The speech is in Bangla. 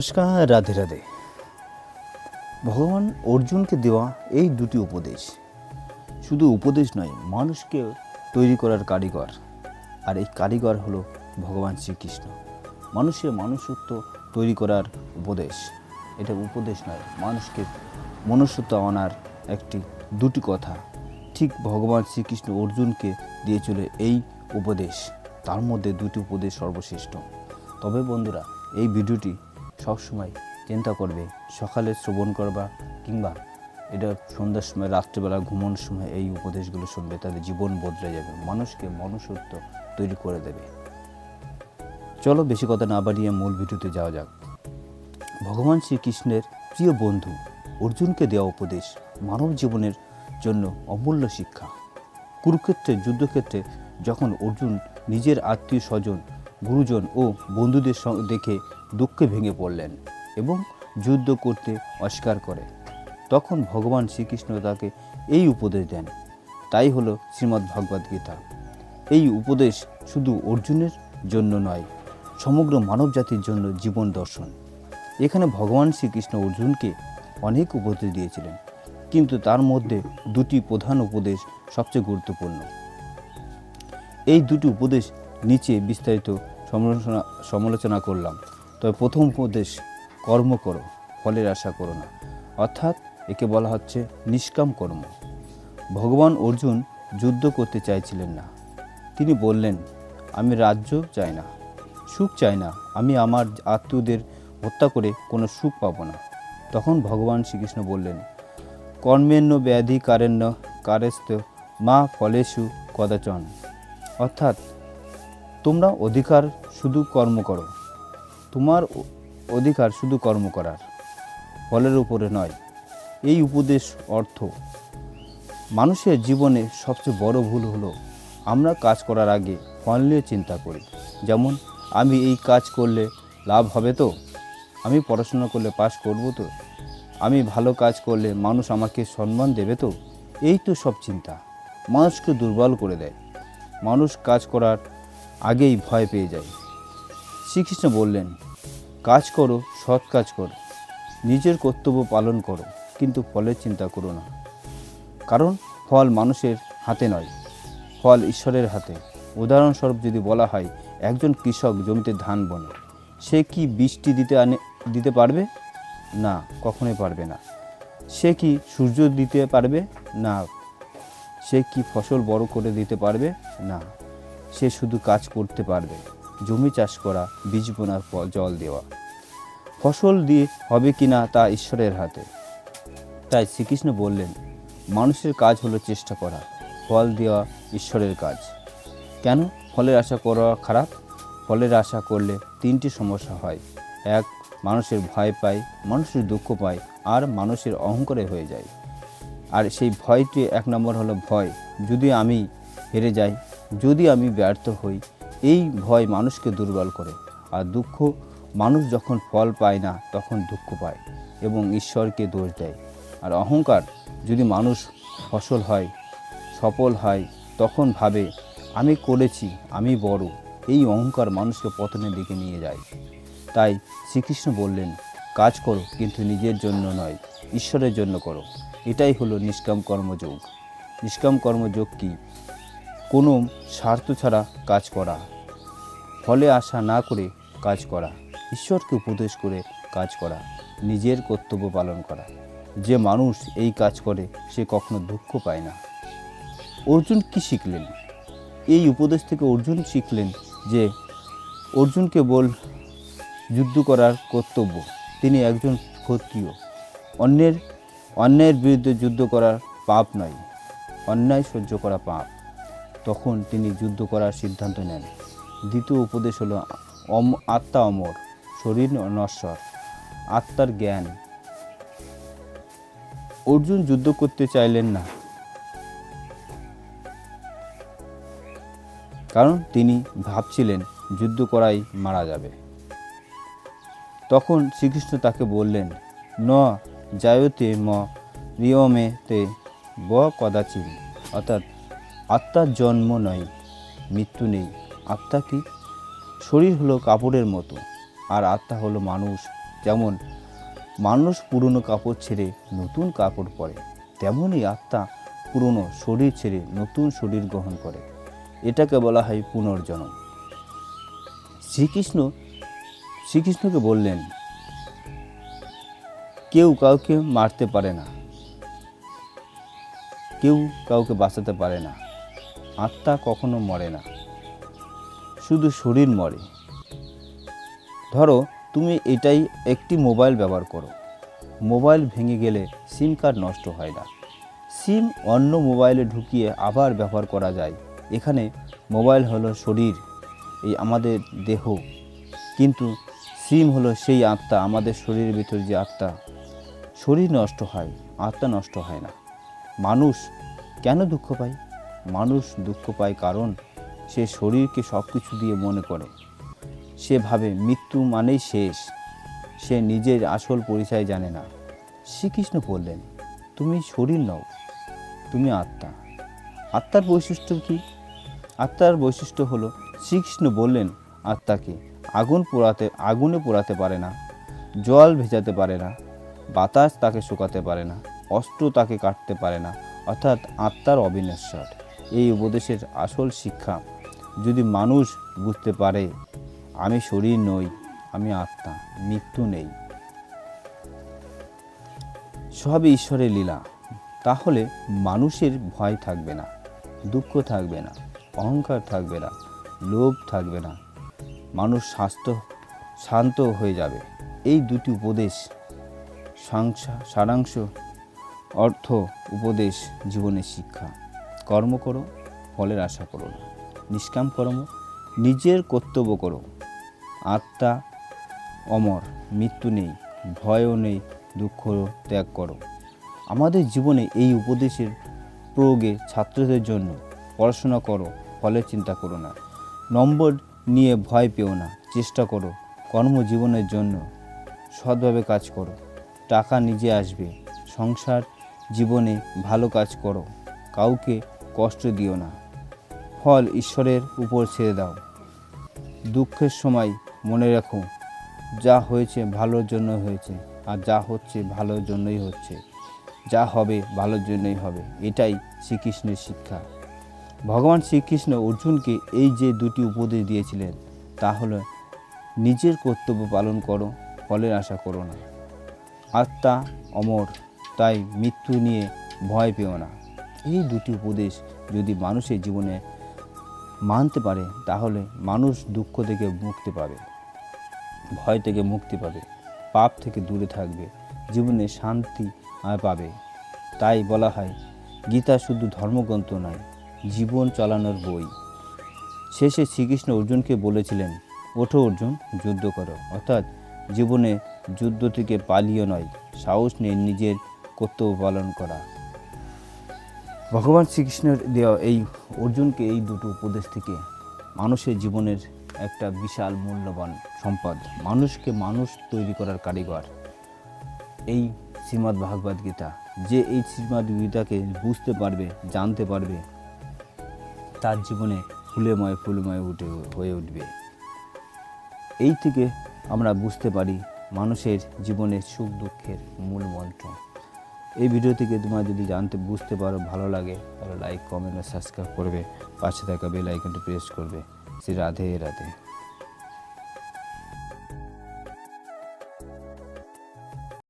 নমস্কার, রাধে রাধে। ভগবান অর্জুনকে দেওয়া এই দুটি উপদেশ শুধু উপদেশ নয়, মানুষকে তৈরি করার কারিগর। আর এই কারিগর হলো ভগবান শ্রীকৃষ্ণ। মানুষের মনুষ্যত্ব তৈরি করার উপদেশ। এটা উপদেশ নয়, মানুষকে মনুষ্যত্ব আনার দুটি কথা। ঠিক ভগবান শ্রীকৃষ্ণ অর্জুনকে দিয়েছিল এই উপদেশ। তার মধ্যে দুটি উপদেশ সর্বশ্রেষ্ঠ। তবে বন্ধুরা, এই ভিডিওটি সবসময় চিন্তা করবে, সকালে শ্রবণ করবা কিংবা এটা সন্ধ্যার সময়, রাত্রিবেলা ঘুমানোর সময় এই উপদেশগুলো শুনবে, তাদের জীবন বদলে যাবে, মানুষকে মনুষ্যত্ব তৈরি করে দেবে। চলো বেশি কথা না বাড়িয়ে মূল ভিডিওতে যাওয়া যাক। ভগবান শ্রীকৃষ্ণের প্রিয় বন্ধু অর্জুনকে দেওয়া উপদেশ মানব জীবনের জন্য অমূল্য শিক্ষা। কুরুক্ষেত্রের যুদ্ধক্ষেত্রে যখন অর্জুন নিজের আত্মীয় স্বজন, গুরুজন ও বন্ধুদের দেখে দুঃখে ভেঙে পড়লেন এবং যুদ্ধ করতে অস্বীকার করে, তখন ভগবান শ্রীকৃষ্ণ তাকে এই উপদেশ দেন। তাই হলো শ্রীমদ্ ভগবদ গীতা। এই উপদেশ শুধু অর্জুনের জন্য নয়, সমগ্র মানব জাতির জন্য জীবন দর্শন। এখানে ভগবান শ্রীকৃষ্ণ অর্জুনকে অনেক উপদেশ দিয়েছিলেন, কিন্তু তার মধ্যে দুটি প্রধান উপদেশ সবচেয়ে গুরুত্বপূর্ণ। এই দুটি উপদেশ নিচে বিস্তারিত সমালোচনা করলাম। তবে প্রথম উপদেশ, কর্ম করো, ফলের আশা করো না। অর্থাৎ একে বলা হচ্ছে নিষ্কাম কর্ম। ভগবান অর্জুন যুদ্ধ করতে চাইছিলেন না। তিনি বললেন, আমি রাজ্য চাই না, সুখ চাই না, আমি আমার আত্মীয়দের হত্যা করে কোনো সুখ পাবো না। তখন ভগবান শ্রীকৃষ্ণ বললেন, কর্মেণ্য ব্যাধি কারেণ্য কারেস্ত মা ফলেষু কদাচন। অর্থাৎ তোমরা অধিকার শুধু কর্ম করো, তোমার অধিকার শুধু কর্ম করার, ফলের উপরে নয়। এই উপদেশ অর্থ, মানুষের জীবনে সবচেয়ে বড় ভুল হলো আমরা কাজ করার আগে ফল নিয়ে চিন্তা করি। যেমন, আমি এই কাজ করলে লাভ হবে তো, আমি পড়াশোনা করলে পাস করব তো, আমি ভালো কাজ করলে মানুষ আমাকে সম্মান দেবে তো। এই তো সব চিন্তা মানুষকে দুর্বল করে দেয়। মানুষ কাজ করার আগেই ভয় পেয়ে যায়। শ্রীকৃষ্ণ বললেন, কাজ করো, সৎ কাজ করো, নিজের কর্তব্য পালন করো, কিন্তু ফলের চিন্তা করো না। কারণ ফল মানুষের হাতে নয়, ফল ঈশ্বরের হাতে। উদাহরণস্বরূপ যদি বলা হয়, একজন কৃষক জমিতে ধান বোনে, সে কি বৃষ্টি দিতে পারবে? না, কখনোই পারবে না। সে কি সূর্য দিতে পারবে? না। সে কি ফসল বড় করে দিতে পারবে? না। সে শুধু কাজ করতে পারবে, জমি চাষ করা, বীজ বোনা, জল দেওয়া। ফসল দিয়ে হবে কি না তা ঈশ্বরের হাতে। তাই শ্রীকৃষ্ণ বললেন, মানুষের কাজ হলো চেষ্টা করা, ফল দেওয়া ঈশ্বরের কাজ। কেন ফলের আশা করা খারাপ? ফলের আশা করলে তিনটি সমস্যা হয়। এক, মানুষের ভয় পায়, মানুষের দুঃখ পায়, আর মানুষের অহংকারে হয়ে যায়। আর সেই ভয়টি, এক নম্বর হলো ভয়, যদি আমি হেরে যাই, যদি আমি ব্যর্থ হই। এই ভয় মানুষকে দুর্বল করে। আর দুঃখ, মানুষ যখন ফল পায় না তখন দুঃখ পায় এবং ঈশ্বরকে দোষ দেয়। আর অহংকার, যদি মানুষ ফসল হয়, সফল হয়, তখন ভাবে আমি করেছি, আমি বড়। এই অহংকার মানুষকে পতনের দিকে নিয়ে যায়। তাই শ্রীকৃষ্ণ বললেন, কাজ করো, কিন্তু নিজের জন্য নয়, ঈশ্বরের জন্য করো। এটাই হলো নিষ্কাম কর্মযোগ। নিষ্কাম কর্মযোগ কি? কোনো স্বার্থ ছাড়া কাজ করা, ফলে আশা না করে কাজ করা, ঈশ্বরকে উপদেশ করে কাজ করা, নিজের কর্তব্য পালন করা। যে মানুষ এই কাজ করে সে কখনো দুঃখ পায় না। অর্জুন কি শিখলেন? এই উপদেশ থেকে অর্জুন শিখলেন যে অর্জুনকে যুদ্ধ করার কর্তব্য। তিনি একজন ক্ষত্রিয়। অন্যায়ের বিরুদ্ধে যুদ্ধ করার পাপ নয়, অন্যায় সহ্য করা পাপ। তখন তিনি যুদ্ধ করার সিদ্ধান্ত নেন। দ্বিতীয় উপদেশ হলো, আত্মা অমর, শরীর নশ্বর, আত্মার জ্ঞান। অর্জুন যুদ্ধ করতে চাইলেন না, কারণ তিনি ভাবছিলেন যুদ্ধ করাই মারা যাবে। তখন শ্রীকৃষ্ণ তাকে বললেন, ন জায়তে ম রিয়মেতে ব কদাচিৎ। অর্থাৎ আত্মার জন্ম নয়, মৃত্যু নেই। আত্মা কি? শরীর হলো কাপড়ের মতো, আর আত্মা হলো মানুষ, যেমন মানুষ পুরনো কাপড় ছেড়ে নতুন কাপড় পরে, তেমনই আত্মা পুরনো শরীর ছেড়ে নতুন শরীর গ্রহণ করে। এটাকে বলা হয় পুনর্জন্ম। শ্রীকৃষ্ণকে বললেন, কেউ কাউকে মারতে পারে না, কেউ কাউকে বাঁচাতে পারে না, আত্মা কখনো মরে না, শুধু শরীর মরে। ধরো তুমি এটাই একটি মোবাইল ব্যবহার করো, মোবাইল ভেঙে গেলে সিম কার্ড নষ্ট হয় না, সিম অন্য মোবাইলে ঢুকিয়ে আবার ব্যবহার করা যায়। এখানে মোবাইল হলো শরীর, এই আমাদের দেহ, কিন্তু সিম হলো সেই আত্মা, আমাদের শরীরের ভিতর যে আত্মা। শরীর নষ্ট হয়, আত্মা নষ্ট হয় না। মানুষ কেন দুঃখ পায়? মানুষ দুঃখ পায় কারণ সে শরীরকে সব কিছু দিয়ে মনে করে, সে ভাবে মৃত্যু মানেই শেষ, সে নিজের আসল পরিচয় জানে না। শ্রীকৃষ্ণ বললেন, তুমি শরীর নও, তুমি আত্মা। আত্মার বৈশিষ্ট্য কি? আত্মার বৈশিষ্ট্য হলো, শ্রীকৃষ্ণ বললেন আত্মাকে আগুনে পোড়াতে পারে না, জল ভেজাতে পারে না, বাতাস তাকে শুকাতে পারে না, অস্ত্র তাকে কাটতে পারে না, অর্থাৎ আত্মার অবিনশ্বর। এই উপদেশের আসল শিক্ষা যদি মানুষ বুঝতে পারে, আমি শরীর নই, আমি আত্মা, মৃত্যু নেই, সবই ঈশ্বরের লীলা, তাহলে মানুষের ভয় থাকবে না, দুঃখ থাকবে না, অহংকার থাকবে না, লোভ থাকবে না, মানুষ শান্ত হয়ে যাবে। এই দুটি উপদেশ সারাংশ অর্থ উপদেশ জীবনের শিক্ষা। কর্ম করো, ফলের আশা করো না, নিষ্কাম কর্ম, নিজের কর্তব্য করো, আত্মা অমর, মৃত্যু নেই, ভয়ও নেই, দুঃখ ত্যাগ করো। আমাদের জীবনে এই উপদেশের প্রয়োগে ছাত্রদের জন্য, পড়াশোনা করো, ফলের চিন্তা করো না, নম্বর নিয়ে ভয় পেও না, চেষ্টা করো, কর্মজীবনের জন্য সৎভাবে কাজ করো, টাকা নিজে আসবে, সংসার জীবনে ভালো কাজ করো, কাউকে কষ্ট দিও না, ফল ঈশ্বরের উপর ছেড়ে দাও। দুঃখের সময় মনে রাখো, যা হয়েছে ভালোর জন্য হয়েছে, আর যা হচ্ছে ভালোর জন্যই হচ্ছে, যা হবে ভালোর জন্যই হবে। এটাই শ্রীকৃষ্ণের শিক্ষা। ভগবান শ্রীকৃষ্ণ অর্জুনকে এই যে দুটি উপদেশ দিয়েছিলেন, তা হলো নিজের কর্তব্য পালন করো, ফলের আশা করো না, আত্মা অমর, তাই মৃত্যু নিয়ে ভয় পেও না। এই দুটি উপদেশ যদি মানুষের জীবনে মানতে পারে, তাহলে মানুষ দুঃখ থেকে মুক্তি পাবে, ভয় থেকে মুক্তি পাবে, পাপ থেকে দূরে থাকবে, জীবনে শান্তি পাবে। তাই বলা হয়, গীতা শুধু ধর্মগ্রন্থ নয়, জীবন চালানোর বই। শেষে শ্রীকৃষ্ণ অর্জুনকে বলেছিলেন, ওঠো অর্জুন, যুদ্ধ করো, অর্থাৎ জীবনে যুদ্ধ থেকে পালিয়ে নয়, সাহস নিয়ে নিজের কর্তব্য পালন করা। ভগবান শ্রীকৃষ্ণের দেওয়া এই অর্জুনকে এই দুটো উপদেশ থেকে মানুষের জীবনের একটা বিশাল মূল্যবান সম্পদ, মানুষকে মানুষ তৈরি করার কারিগর এই শ্রীমদ্ ভাগবত গীতা। যে এই শ্রীমদ্ গীতাকে বুঝতে পারবে, জানতে পারবে, তার জীবনে ফুলেময় হয়ে উঠবে। এই থেকে আমরা বুঝতে পারি মানুষের জীবনের সুখ দুঃখের মূল মন্ত্র। এই ভিডিও থেকে তোমরা যদি বুঝতে পারো, ভালো লাগে, তাহলে লাইক, কমেন্ট ও সাবস্ক্রাইব করবে, পাশে থাকা বেল আইকনটি প্রেস করবে। শ্রী রাধে রাধে।